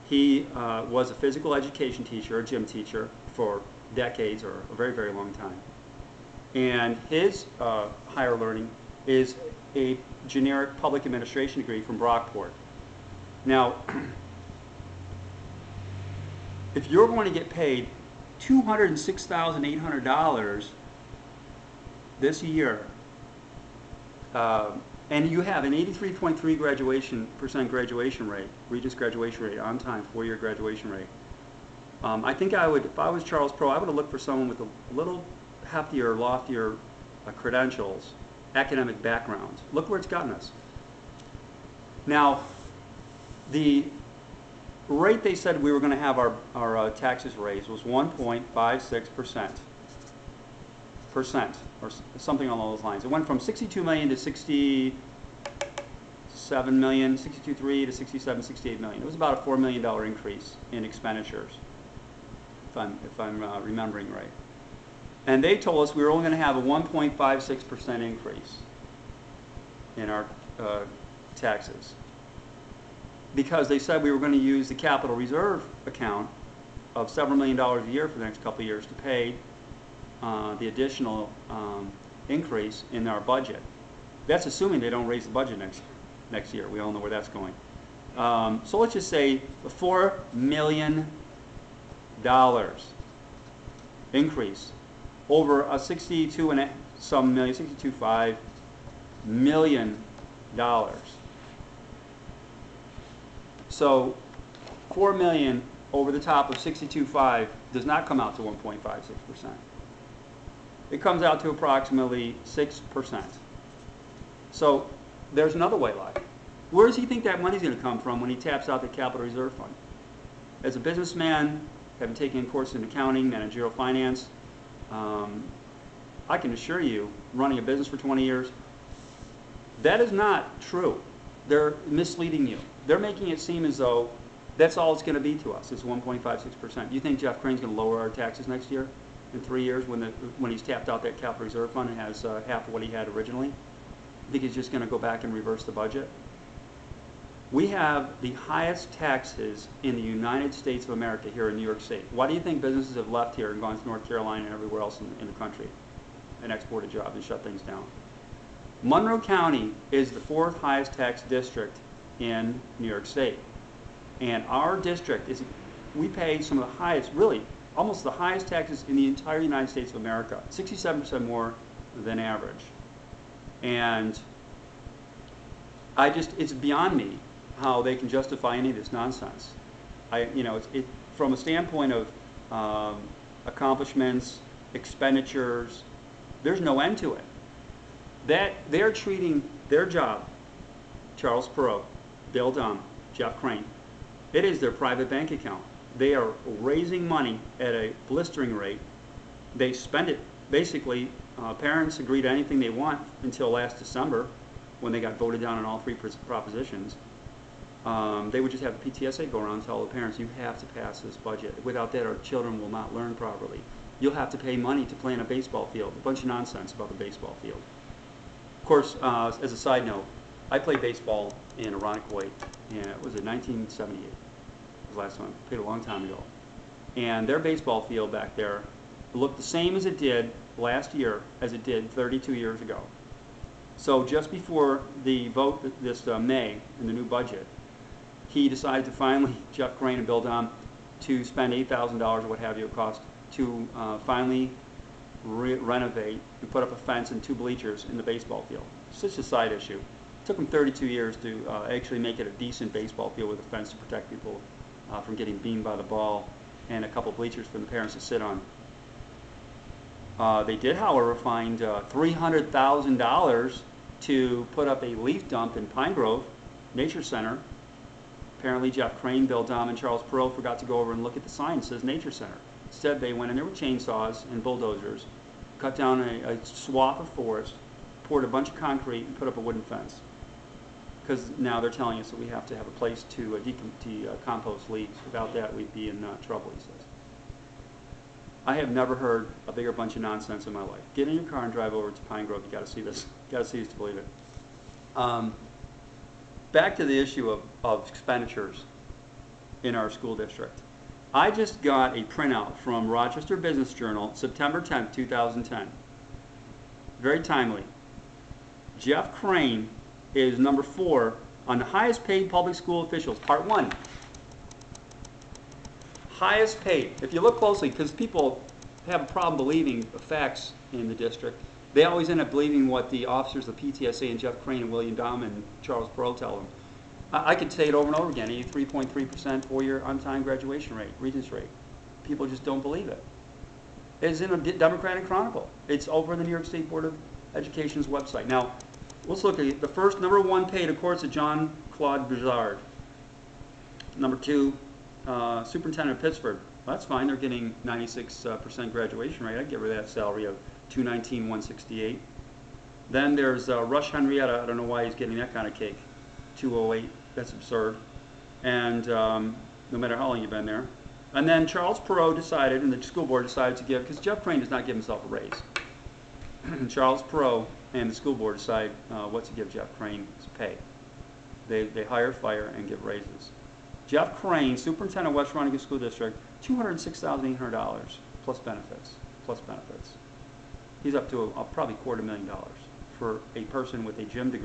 He was a physical education teacher, a gym teacher, for decades or a very, very long time. And his higher learning is a generic public administration degree from Brockpot. Now, if you're going to get paid $206,800 this year, and you have an 83.3% graduation rate, Regis graduation rate, on time, 4-year graduation rate, I think I would, if I was Charles Perreaud, I would have looked for someone with a little heftier, loftier credentials, academic backgrounds. Look where it's gotten us. Now, the rate they said we were going to have our taxes raised was 1.56%, or something along those lines. It went from 62 million to 67 million, 62.3 to 67, 68 million. It was about a $4 million increase in expenditures, if I'm remembering right. And they told us we were only going to have a 1.56% increase in our taxes, because they said we were going to use the capital reserve account of several $1 million a year for the next couple of years to pay the additional increase in our budget. That's assuming they don't raise the budget next year. We all know where that's going. So let's just say a $4 million increase over a 62.5 million dollars. So $4 million over the top of 62.5 does not come out to 1.56%. It comes out to approximately 6%. So there's another way like. Where does he think that money's going to come from when he taps out the capital reserve fund? As a businessman, having taken a course in accounting, managerial finance, I can assure you, running a business for 20 years, that is not true. They're misleading you. They're making it seem as though that's all it's going to be to us, is 1.56%. Do you think Jeff Crane's going to lower our taxes next year, in 3 years, when he's tapped out that capital reserve fund and has half of what he had originally? You think he's just going to go back and reverse the budget? We have the highest taxes in the United States of America here in New York State. Why do you think businesses have left here and gone to North Carolina and everywhere else in the country and exported jobs and shut things down? Monroe County is the 4th highest tax district in New York State. And our district we pay some of the highest, really, almost the highest taxes in the entire United States of America, 67% more than average. And it's beyond me how they can justify any of this nonsense. From a standpoint of accomplishments, expenditures, there's no end to it. That they're treating their job, Charles Perreaud, Bill Dumb, Jeff Crane, it is their private bank account. They are raising money at a blistering rate. They spend it. Basically, parents agree to anything they want until last December, when they got voted down on all 3 propositions. They would just have the PTSA go around and tell the parents, you have to pass this budget. Without that, our children will not learn properly. You'll have to pay money to play in a baseball field. A bunch of nonsense about the baseball field. Of course, as a side note, I played baseball in Irondequoit, and it was in 1978. It was the last time. I played a long time ago. And their baseball field back there looked the same as it did last year as it did 32 years ago. So just before the vote this May in the new budget, he decided to finally, Jeff Crane and Bill Dumb, to spend $8,000 or what have you it cost to finally renovate and put up a fence and 2 bleachers in the baseball field. It's just a side issue. It took them 32 years to actually make it a decent baseball field with a fence to protect people from getting beamed by the ball, and a couple bleachers for the parents to sit on. They did, however, find $300,000 to put up a leaf dump in Pine Grove Nature Center. Apparently Jeff Crane, Bill Dumb, and Charles Perreaud forgot to go over and look at the sign that says Nature Center. Instead, they went in there with chainsaws and bulldozers, cut down a swath of forest, poured a bunch of concrete, and put up a wooden fence. Because now they're telling us that we have to have a place to decompost leaves. Without that, we'd be in trouble, he says. I have never heard a bigger bunch of nonsense in my life. Get in your car and drive over to Pine Grove. You got to see this. You got to see this to believe it. Back to the issue of expenditures. in our school district. I just got a printout from Rochester Business Journal, September 10th, 2010. Very timely. Jeff Crane is number 4 on the highest paid public school officials, part 1. Highest paid. If you look closely, because people have a problem believing the facts in the district, they always end up believing what the officers of PTSA and Jeff Crane and William Dahm and Charles Perreaud tell them. I could say it over and over again, 83.3% four-year on-time graduation rate, Regents rate. People just don't believe it. It's in a Democratic Chronicle. It's over in the New York State Board of Education's website. Now, let's look at the first number 1 paid, of course, to John Claude Bizard. Number 2, Superintendent of Pittsburgh. Well, that's fine. They're getting 96% graduation rate. I'd give her that salary of $219,168. Then there's Rush Henrietta. I don't know why he's getting that kind of cake. $208. That's absurd. And no matter how long you've been there. And then Charles Perreaud decided, and the school board decided to give, because Jeff Crane does not give himself a raise. Charles Perreaud and the school board decide what to give Jeff Crane's pay. They hire, fire, and give raises. Jeff Crane, superintendent of West Veronica School District, $206,800 plus benefits. Plus benefits. He's up to probably $250,000 for a person with a gym degree.